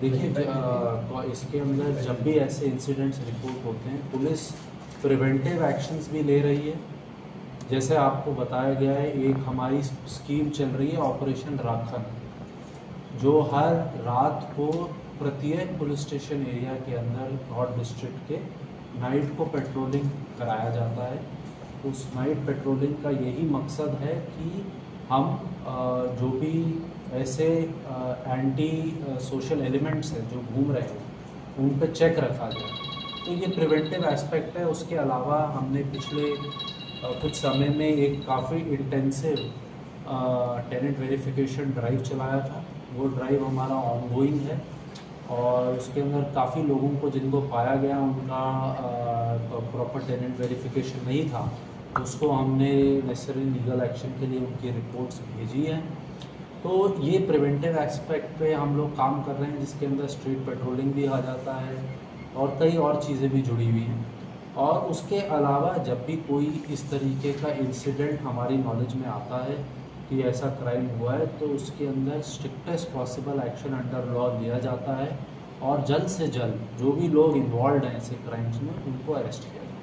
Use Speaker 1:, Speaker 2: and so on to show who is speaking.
Speaker 1: देखिए तो इसके अंदर जब भी ऐसे इंसिडेंट्स रिपोर्ट होते हैं, पुलिस प्रिवेंटिव एक्शंस भी ले रही है। जैसे आपको बताया गया है, एक हमारी स्कीम चल रही है ऑपरेशन राखन, जो हर रात को प्रत्येक पुलिस स्टेशन एरिया के अंदर नॉर्थ डिस्ट्रिक्ट के नाइट को पेट्रोलिंग कराया जाता है। उस नाइट पेट्रोलिंग का यही मकसद है कि हम जो भी ऐसे एंटी सोशल एलिमेंट्स हैं जो घूम रहे हैं, उन पर चेक रखा जाए। तो ये प्रिवेंटिव एस्पेक्ट है। उसके अलावा हमने पिछले कुछ समय में एक काफ़ी इंटेंसिव टेनेंट वेरिफिकेशन ड्राइव चलाया था। वो ड्राइव हमारा ऑनगोइंग है और उसके अंदर काफ़ी लोगों को जिनको पाया गया उनका प्रॉपर टेनेंट वेरिफिकेशन नहीं था, तो उसको हमने नेसेसरी लीगल एक्शन के लिए उनकी रिपोर्ट्स भेजी हैं। तो ये प्रिवेंटिव एस्पेक्ट पे हम लोग काम कर रहे हैं, जिसके अंदर स्ट्रीट पेट्रोलिंग भी आ जाता है और कई और चीज़ें भी जुड़ी हुई हैं। और उसके अलावा जब भी कोई इस तरीके का इंसिडेंट हमारी नॉलेज में आता है कि ऐसा क्राइम हुआ है, तो उसके अंदर strictest possible action under law लिया जाता है और जल्द से जल्द जो भी लोग इन्वॉल्व हैं ऐसे क्राइम्स में उनको अरेस्ट किया जाता है।